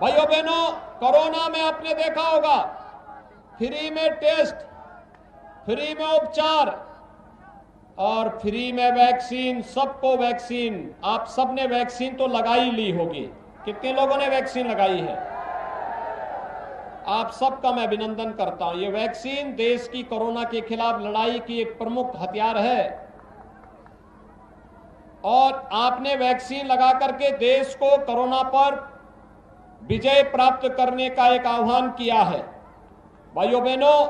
भाइयों बहनों, कोरोना में आपने देखा होगा फ्री में टेस्ट, फ्री में उपचार और फ्री में वैक्सीन। सबको वैक्सीन, आप सबने वैक्सीन तो लगाई ली होगी। कितने लोगों ने वैक्सीन लगाई है? आप सबका मैं अभिनंदन करता हूं। ये वैक्सीन देश की कोरोना के खिलाफ लड़ाई की एक प्रमुख हथियार है और आपने वैक्सीन लगा करके देश को कोरोना पर विजय प्राप्त करने का एक आह्वान किया है। भाइयों बहनों,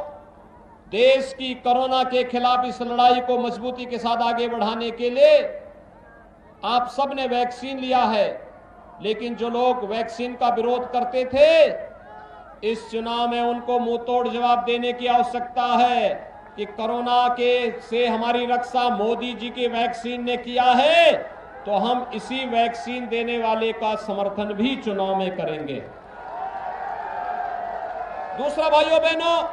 देश की कोरोना के खिलाफ इस लड़ाई को मजबूती के साथ आगे बढ़ाने के लिए आप सब ने वैक्सीन लिया है, लेकिन जो लोग वैक्सीन का विरोध करते थे, इस चुनाव में उनको मुंह तोड़ जवाब देने की आवश्यकता है कि कोरोना के से हमारी रक्षा मोदी जी की वैक्सीन ने किया है, तो हम इसी वैक्सीन देने वाले का समर्थन भी चुनाव में करेंगे। दूसरा भाइयों बहनों,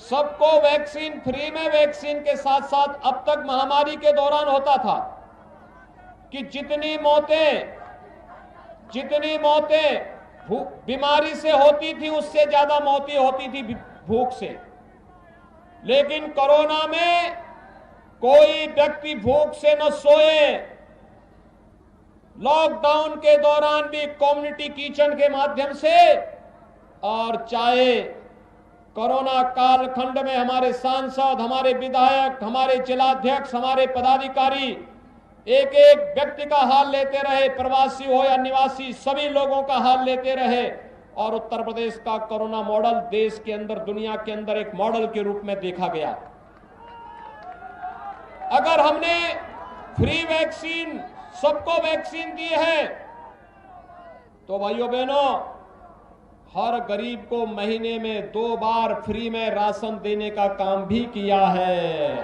सबको वैक्सीन, फ्री में वैक्सीन के साथ साथ अब तक महामारी के दौरान होता था कि जितनी मौतें बीमारी से होती थी उससे ज्यादा मौतें होती थी भूख से। लेकिन कोरोना में कोई व्यक्ति भूख से न सोए। लॉकडाउन के दौरान भी कम्युनिटी किचन के माध्यम से, और चाहे कोरोना कालखंड में हमारे सांसद, हमारे विधायक, हमारे जिलाध्यक्ष, हमारे पदाधिकारी एक एक व्यक्ति का हाल लेते रहे, प्रवासी हो या निवासी, सभी लोगों का हाल लेते रहे और उत्तर प्रदेश का कोरोना मॉडल देश के अंदर, दुनिया के अंदर एक मॉडल के रूप में देखा गया। अगर हमने फ्री वैक्सीन, सबको वैक्सीन दी है, तो भाइयों बहनों, हर गरीब को महीने में 2 बार फ्री में राशन देने का काम भी किया है।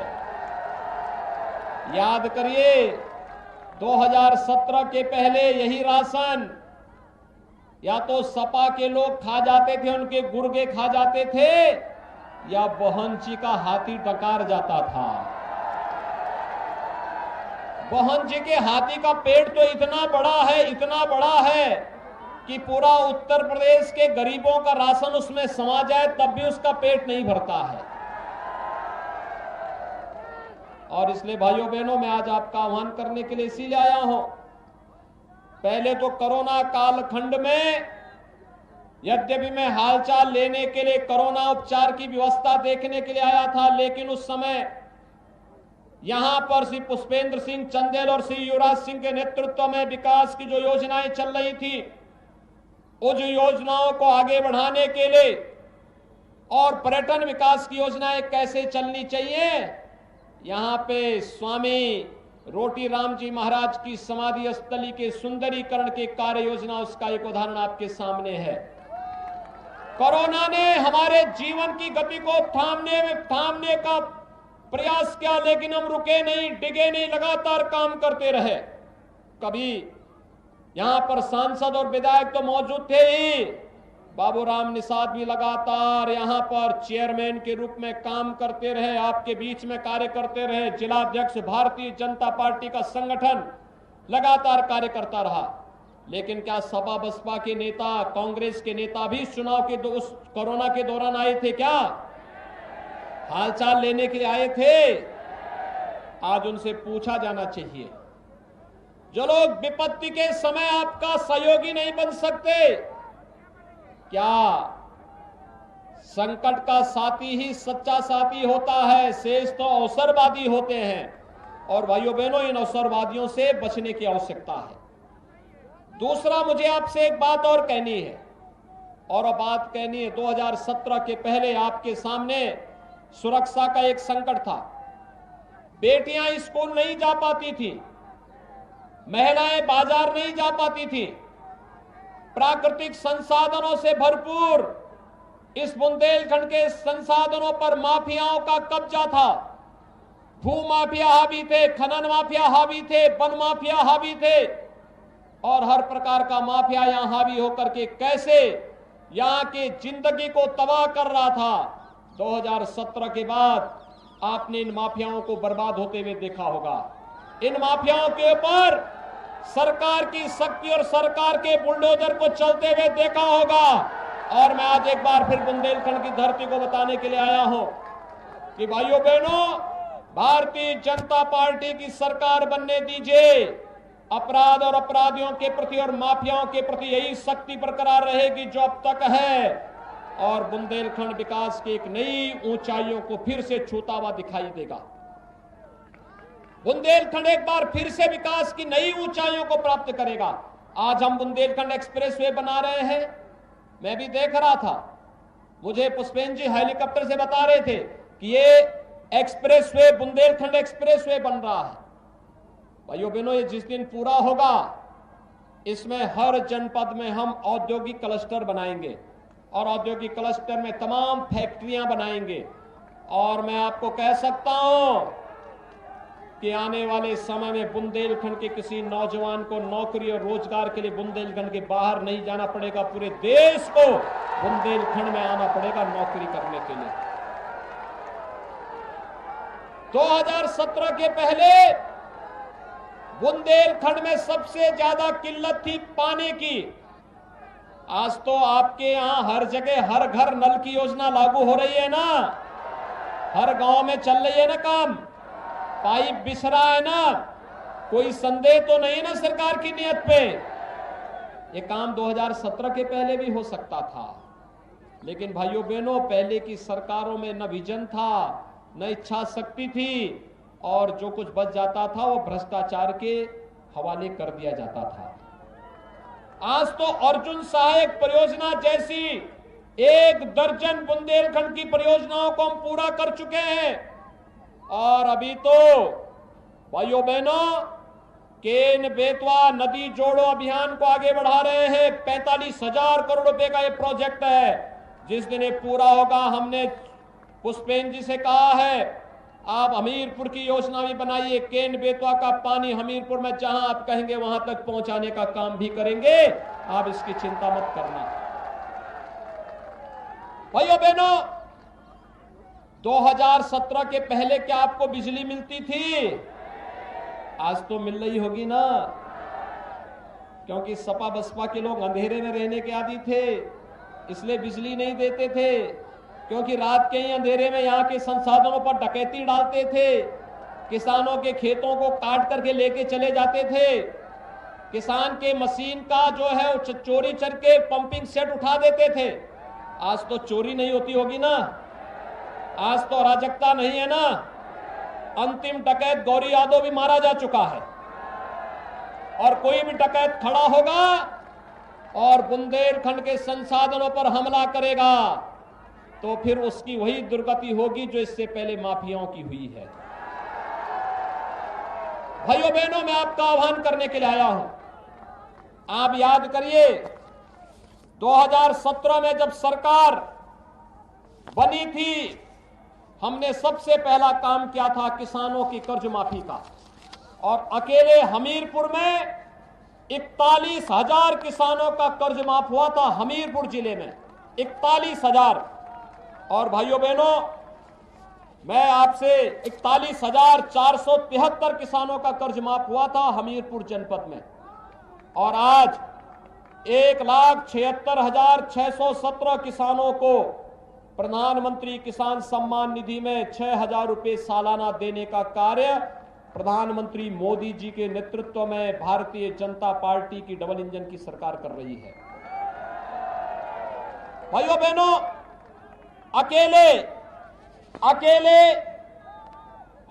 याद करिए, 2017 के पहले यही राशन या तो सपा के लोग खा जाते थे, उनके गुर्गे खा जाते थे, या बहनची का हाथी डकार जाता था। बहनची के हाथी का पेट तो इतना बड़ा है कि पूरा उत्तर प्रदेश के गरीबों का राशन उसमें समा जाए तब भी उसका पेट नहीं भरता है। और इसलिए भाइयों बहनों, मैं आज आपका आह्वान करने के लिए इसीलिए आया हूं। पहले तो कोरोना कालखंड में यद्यपि मैं हालचाल लेने के लिए, कोरोना उपचार की व्यवस्था देखने के लिए आया था, लेकिन उस समय यहां पर श्री पुष्पेंद्र सिंह चंदेल और श्री युवराज सिंह के नेतृत्व में विकास की जो योजनाएं चल रही थी, उन योजनाओं को आगे बढ़ाने के लिए और पर्यटन विकास की योजनाएं कैसे चलनी चाहिए, यहां पे स्वामी रोटी राम जी महाराज की समाधि स्थली के सुंदरीकरण की कार्य योजना, उसका एक उदाहरण आपके सामने है। कोरोना ने हमारे जीवन की गति को थामने का प्रयास किया, लेकिन हम रुके नहीं, डिगे नहीं, लगातार काम करते रहे। कभी यहां पर सांसद और विधायक तो मौजूद थे ही, बाबूराम निषाद भी लगातार यहां पर चेयरमैन के रूप में काम करते रहे, आपके बीच में कार्य करते रहे। जिलाध्यक्ष भारतीय जनता पार्टी का संगठन लगातार कार्य करता रहा। लेकिन क्या सपा बसपा के नेता, कांग्रेस के नेता भी चुनाव के उस कोरोना के दौरान आए थे? क्या हालचाल लेने के लिए आए थे? आज उनसे पूछा जाना चाहिए। जो लोग विपत्ति के समय आपका सहयोगी नहीं बन सकते, क्या संकट का साथी ही सच्चा साथी होता है? शेष तो अवसरवादी होते हैं। और भाइयों बहनों, इन अवसरवादियों से बचने की आवश्यकता है। दूसरा, मुझे आपसे एक बात और कहनी है, और बात कहनी है 2017 के पहले आपके सामने सुरक्षा का एक संकट था। बेटियां स्कूल नहीं जा पाती थी, महिलाएं बाजार नहीं जा पाती थी। प्राकृतिक संसाधनों से भरपूर इस बुंदेलखंड के संसाधनों पर माफियाओं का कब्जा था। भू माफिया हावी थे, खनन माफिया हावी थे, वन माफिया हावी थे, और हर प्रकार का माफिया यहां हावी होकर के कैसे यहां की जिंदगी को तबाह कर रहा था। 2017 के बाद आपने इन माफियाओं को बर्बाद होते हुए देखा होगा। इन माफियाओं के ऊपर सरकार की शक्ति और सरकार के बुलडोजर को चलते हुए देखा होगा। और मैं आज एक बार फिर बुंदेलखंड की धरती को बताने के लिए आया हूं कि भाइयों बहनों, भारतीय जनता पार्टी की सरकार बनने दीजिए। अपराध और अपराधियों के प्रति और माफियाओं के प्रति यही शक्ति बरकरार रहेगी जो अब तक है, और बुंदेलखंड विकास की एक नई ऊंचाइयों को फिर से छूता हुआ दिखाई देगा। बुंदेलखंड एक बार फिर से विकास की नई ऊंचाइयों को प्राप्त करेगा। आज हम बुंदेलखंड एक्सप्रेसवे बना रहे हैं। मैं भी देख रहा था, मुझे पुष्पेंद्र जी हेलीकॉप्टर से बता रहे थे कि ये एक्सप्रेसवे बुंदेलखंड एक्सप्रेसवे बन रहा है। भाइयों बहनों, ये जिस दिन पूरा होगा, इसमें हर जनपद में हम औद्योगिक क्लस्टर बनाएंगे और औद्योगिक क्लस्टर में तमाम फैक्ट्रियां बनाएंगे। और मैं आपको कह सकता हूं कि आने वाले समय में बुंदेलखंड के किसी नौजवान को नौकरी और रोजगार के लिए बुंदेलखंड के बाहर नहीं जाना पड़ेगा, पूरे देश को बुंदेलखंड में आना पड़ेगा नौकरी करने के लिए। 2017 के पहले बुंदेलखंड में सबसे ज्यादा किल्लत थी पानी की। आज तो आपके यहां हर जगह हर घर नल की योजना लागू हो रही है ना, हर गांव में चल रही है ना काम, पाइप बिछ रहा है ना, कोई संदेह तो नहीं ना सरकार की नीयत पे। ये काम 2017 के पहले भी हो सकता था, लेकिन भाइयों बहनों, पहले की सरकारों में न विजन था न इच्छा शक्ति थी, और जो कुछ बच जाता था वो भ्रष्टाचार के हवाले कर दिया जाता था। आज तो अर्जुन सहायक परियोजना जैसी 1 दर्जन बुंदेलखंड की परियोजनाओं को हम पूरा कर चुके हैं। और अभी तो भाइयों बहनों, केन बेतवा नदी जोड़ो अभियान को आगे बढ़ा रहे हैं। 45,000 करोड़ रुपए का ये प्रोजेक्ट है। जिस दिन ये पूरा होगा, हमने पुष्पेंद्र जी से कहा है, आप हमीरपुर की योजना भी बनाइए। केन बेतवा का पानी हमीरपुर में जहां आप कहेंगे वहां तक पहुंचाने का काम भी करेंगे, आप इसकी चिंता मत करना। भाइयों बहनों, 2017 के पहले क्या आपको बिजली मिलती थी? आज तो मिल रही होगी ना, क्योंकि सपा बसपा के लोग अंधेरे में रहने के आदी थे, इसलिए बिजली नहीं देते थे। क्योंकि रात के ही अंधेरे में यहाँ के संसाधनों पर डकैती डालते थे, किसानों के खेतों को काट करके लेके चले जाते थे, किसान के मशीन का जो है चोरी करके पंपिंग सेट उठा देते थे। आज तो चोरी नहीं होती होगी ना, आज तो अराजकता नहीं है ना। अंतिम डकैत गौरी यादव भी मारा जा चुका है, और कोई भी डकैत खड़ा होगा और बुंदेलखंड के संसाधनों पर हमला करेगा तो फिर उसकी वही दुर्गति होगी जो इससे पहले माफियाओं की हुई है। भाइयों बहनों, मैं आपका आह्वान करने के लिए आया हूं। आप याद करिए, 2017 में जब सरकार बनी थी, हमने सबसे पहला काम किया था किसानों की कर्ज माफी का। और अकेले हमीरपुर में 41,000 किसानों का कर्ज माफ हुआ था। हमीरपुर जिले में 41,000। और भाइयों बहनों, मैं आपसे 41,473 किसानों का कर्ज माफ हुआ था हमीरपुर जनपद में। और आज 1,76,617 किसानों को प्रधानमंत्री किसान सम्मान निधि में 6,000 रुपए सालाना देने का कार्य प्रधानमंत्री मोदी जी के नेतृत्व में भारतीय जनता पार्टी की डबल इंजन की सरकार कर रही है। भाइयों बहनों, अकेले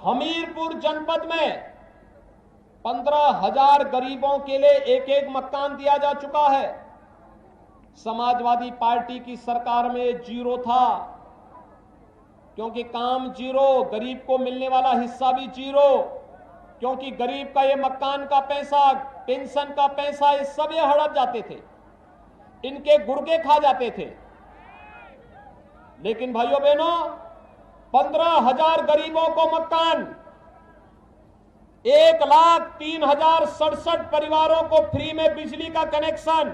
हमीरपुर जनपद में 15,000 गरीबों के लिए एक मकान दिया जा चुका है। समाजवादी पार्टी की सरकार में जीरो था, क्योंकि काम जीरो, गरीब को मिलने वाला हिस्सा भी जीरो, क्योंकि गरीब का ये मकान का पैसा, पेंशन का पैसा, ये सब ये हड़प जाते थे, इनके गुर्गे खा जाते थे। लेकिन भाइयों बहनों, 15,000 गरीबों को मकान, 1,03,067 परिवारों को फ्री में बिजली का कनेक्शन,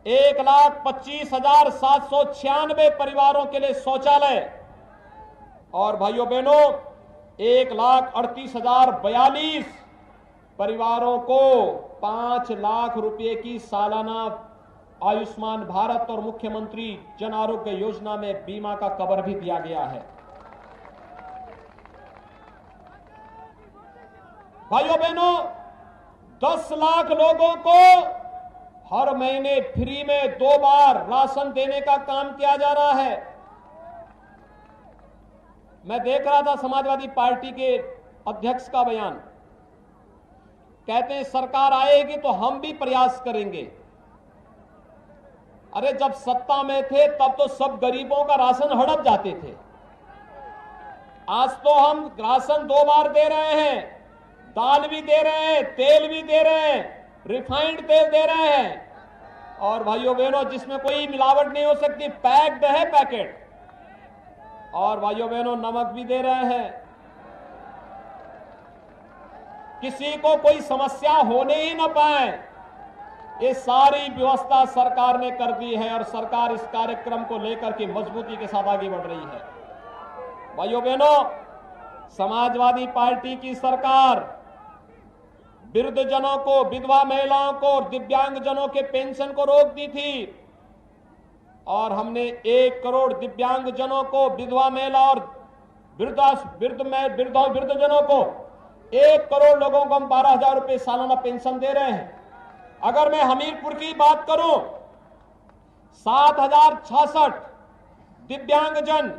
1,25,796 परिवारों के लिए शौचालय, और भाइयों बहनों 1,38,042 परिवारों को 5 लाख रुपए की सालाना आयुष्मान भारत और मुख्यमंत्री जन आरोग्य योजना में बीमा का कवर भी दिया गया है। भाइयों बहनों, 10 लाख लोगों को हर महीने फ्री में 2 बार राशन देने का काम किया जा रहा है। मैं देख रहा था समाजवादी पार्टी के अध्यक्ष का बयान, कहते हैं सरकार आएगी तो हम भी प्रयास करेंगे। अरे जब सत्ता में थे तब तो सब गरीबों का राशन हड़प जाते थे। आज तो हम राशन 2 बार दे रहे हैं, दाल भी दे रहे हैं, तेल भी दे रहे हैं, रिफाइंड तेल दे रहे हैं, और भाइयों बहनों जिसमें कोई मिलावट नहीं हो सकती, पैक्ड है पैकेट, और भाइयों बहनों नमक भी दे रहे हैं। किसी को कोई समस्या होने ही न पाए, ये सारी व्यवस्था सरकार ने कर दी है और सरकार इस कार्यक्रम को लेकर के मजबूती के साथ आगे बढ़ रही है। भाइयों बहनों, समाजवादी पार्टी की सरकार वृद्धजनों को, विधवा महिलाओं को और दिव्यांग जनों के पेंशन को रोक दी थी, और हमने 1 करोड़ दिव्यांग जनों को, विधवा महिला और वृद्धजनों को 1 करोड़ लोगों को हम 12,000 रुपए सालाना पेंशन दे रहे हैं। अगर मैं हमीरपुर की बात करूं, 7,066 दिव्यांगजन,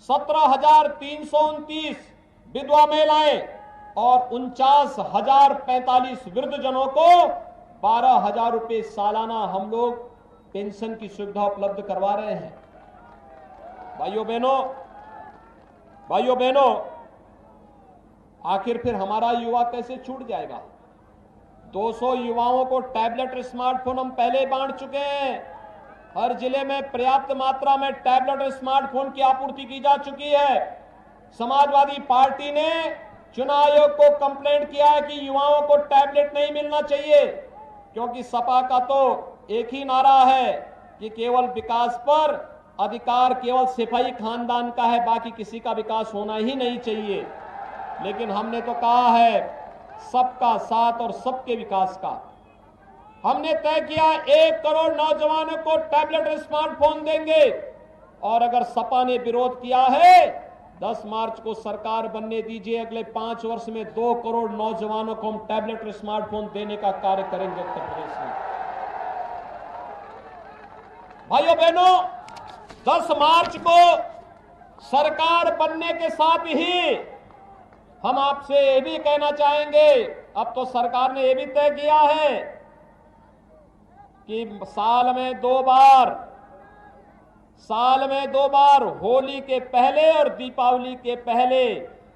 17,329 विधवा महिलाएं और 49,045 वृद्धजनों को 12,000 रुपए सालाना हम लोग पेंशन की सुविधा उपलब्ध करवा रहे हैं। भाइयों बहनों, आखिर फिर हमारा युवा कैसे छूट जाएगा? 200 युवाओं को टैबलेट स्मार्टफोन हम पहले बांट चुके हैं। हर जिले में पर्याप्त मात्रा में टैबलेट और स्मार्टफोन की आपूर्ति की जा चुकी है। समाजवादी पार्टी ने चुनाव आयोग को कंप्लेंट किया है कि युवाओं को टैबलेट नहीं मिलना चाहिए, क्योंकि सपा का तो एक ही नारा है कि केवल विकास पर अधिकार केवल सिपाही खानदान का है, बाकी किसी का विकास होना ही नहीं चाहिए। लेकिन हमने तो कहा है सबका साथ और सबके विकास का। हमने तय किया 1 करोड़ नौजवानों को टैबलेट और स्मार्टफोन देंगे, और अगर सपा ने विरोध किया है 10 मार्च को सरकार बनने दीजिए, अगले 5 वर्ष में 2 करोड़ नौजवानों को हम टैबलेट और स्मार्टफोन देने का कार्य करेंगे उत्तर प्रदेश में। भाइयों बहनों, 10 मार्च को सरकार बनने के साथ ही हम आपसे ये भी कहना चाहेंगे, अब तो सरकार ने ये भी तय किया है कि साल में दो बार होली के पहले और दीपावली के पहले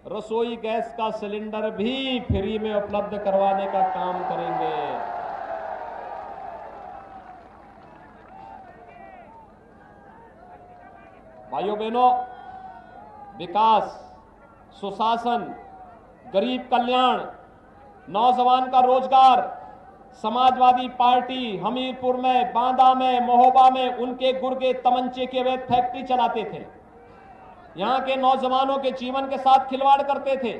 रसोई गैस का सिलेंडर भी फ्री में उपलब्ध करवाने का काम करेंगे। भाइयों बहनों, विकास, सुशासन, गरीब कल्याण, नौजवान का रोजगार, समाजवादी पार्टी हमीरपुर में, बांदा में, महोबा में उनके गुर्गे तमंचे के अवैध फैक्ट्री चलाते थे, यहां के नौजवानों के जीवन के साथ खिलवाड़ करते थे।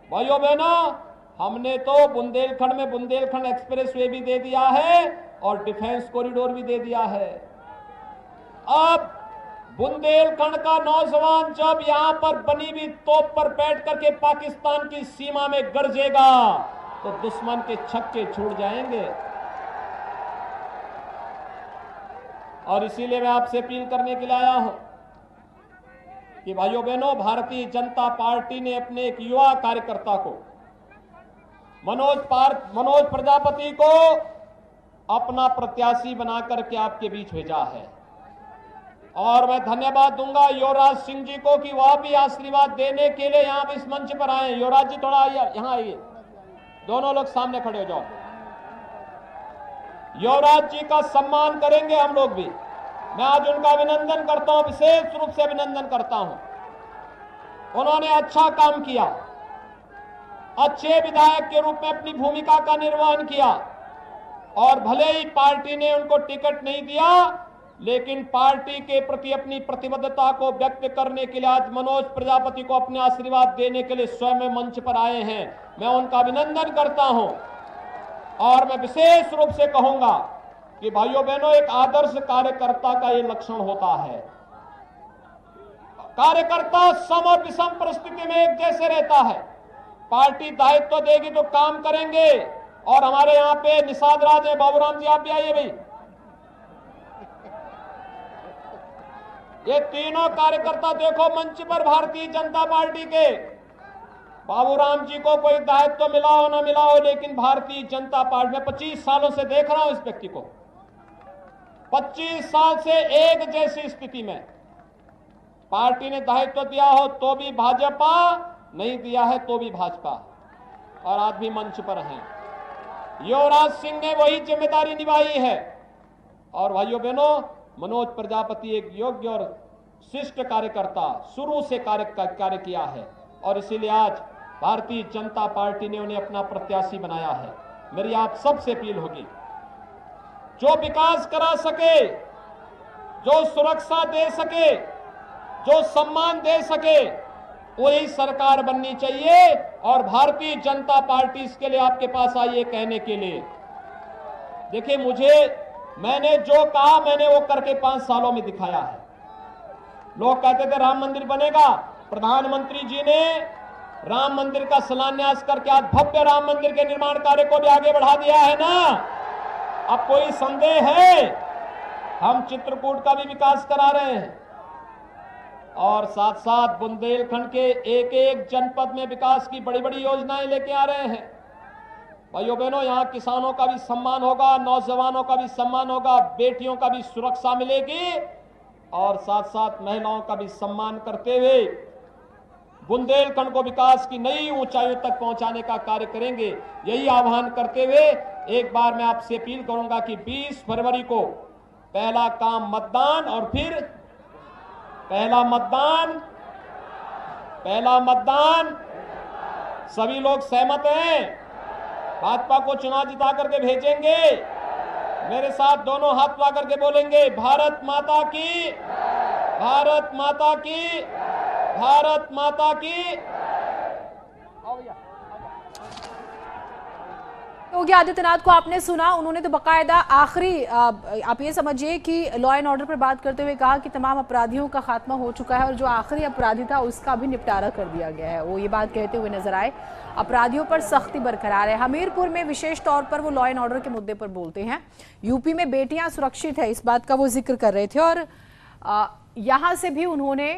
भाइयों बहनों, हमने तो बुंदेलखंड में बुंदेलखंड एक्सप्रेस वे भी दे दिया है और डिफेंस कॉरिडोर भी दे दिया है। अब बुंदेलखंड का नौजवान जब यहां पर बनी हुई तोप पर बैठ करके पाकिस्तान की सीमा में गरजेगा तो दुश्मन के छक्के छूट जाएंगे। और इसीलिए मैं आपसे अपील करने के लिए आया हूं कि भाइयों बहनों, भारतीय जनता पार्टी ने अपने एक युवा कार्यकर्ता को, मनोज प्रजापति को अपना प्रत्याशी बनाकर के आपके बीच भेजा है। और मैं धन्यवाद दूंगा युवराज सिंह जी को कि वह भी आशीर्वाद देने के लिए यहां इस मंच पर आए। युवराज जी थोड़ा यहां आइए, दोनों लोग सामने खड़े हो जाओ। युवराज जी का सम्मान करेंगे हम लोग भी। मैं आज उनका अभिनंदन करता हूं, विशेष रूप से अभिनंदन करता हूं। उन्होंने अच्छा काम किया, अच्छे विधायक के रूप में अपनी भूमिका का निर्वहन किया, और भले ही पार्टी ने उनको टिकट नहीं दिया, लेकिन पार्टी के प्रति अपनी प्रतिबद्धता को व्यक्त करने के लिए आज मनोज प्रजापति को अपने आशीर्वाद देने के लिए स्वयं मंच पर आए हैं। मैं उनका अभिनंदन करता हूं और मैं विशेष रूप से कहूंगा कि भाइयों बहनों, एक आदर्श कार्यकर्ता का ये लक्षण होता है। कार्यकर्ता सम और विषम परिस्थिति में एक जैसे रहता है। पार्टी दायित्व देगी तो काम करेंगे। और हमारे यहाँ पे निषाद राज है, बाबूराम जी आप भी आइए भाई। ये तीनों कार्यकर्ता देखो मंच पर भारतीय जनता पार्टी के। बाबूराम जी को कोई दायित्व मिला हो ना मिला हो, लेकिन भारतीय जनता पार्टी में 25 सालों से देख रहा हूं इस व्यक्ति को। 25 साल से एक जैसी स्थिति में पार्टी ने दायित्व दिया हो तो भी भाजपा, नहीं दिया है तो भी भाजपा, और आज भी मंच पर हैं। युवराज सिंह ने वही जिम्मेदारी निभाई है। और भाइयों बहनों, मनोज प्रजापति एक योग्य और शिष्ट कार्यकर्ता, शुरू से कार्य किया है और इसीलिए आज भारतीय जनता पार्टी ने उन्हें अपना प्रत्याशी बनाया है। मेरी आप सबसे अपील होगी, जो विकास करा सके, जो सुरक्षा दे सके, जो सम्मान दे सके, वही सरकार बननी चाहिए। और भारतीय जनता पार्टी इसके लिए आपके पास आई है कहने के लिए। देखिए, मैंने जो कहा मैंने वो करके 5 सालों में दिखाया है। लोग कहते थे राम मंदिर बनेगा, प्रधानमंत्री जी ने राम मंदिर का शिलान्यास करके आज भव्य राम मंदिर के निर्माण कार्य को भी आगे बढ़ा दिया है ना। अब कोई संदेह है? हम चित्रकूट का भी विकास करा रहे हैं और साथ साथ बुंदेलखंड के एक एक जनपद में विकास की बड़ी बड़ी योजनाएं लेके आ रहे हैं। भाइयों बहनों, यहाँ किसानों का भी सम्मान होगा, नौजवानों का भी सम्मान होगा, बेटियों का भी सुरक्षा मिलेगी और साथ साथ महिलाओं का भी सम्मान करते हुए बुंदेलखंड को विकास की नई ऊंचाइयों तक पहुंचाने का कार्य करेंगे। यही आह्वान करते हुए एक बार मैं आपसे अपील करूंगा कि 20 फरवरी को पहला काम मतदान, और फिर पहला मतदान। सभी लोग सहमत हैं? भाजपा को चुनाव जिता करके भेजेंगे। मेरे साथ दोनों हाथ ला करके बोलेंगे, भारत माता की, भारत माता की, भारत माता की। योगी आदित्यनाथ को आपने सुना, उन्होंने तो बकायदा आखिरी आप ये समझिए कि लॉ एंड ऑर्डर पर बात करते हुए कहा कि तमाम अपराधियों का खात्मा हो चुका है और जो आखिरी अपराधी था उसका भी निपटारा कर दिया गया है। वो ये बात कहते हुए नजर आए। अपराधियों पर सख्ती बरकरार है। हमीरपुर में विशेष तौर पर वो लॉ एंड ऑर्डर के मुद्दे पर बोलते हैं। यूपी में बेटियां सुरक्षित है, इस बात का वो जिक्र कर रहे थे और यहाँ से भी उन्होंने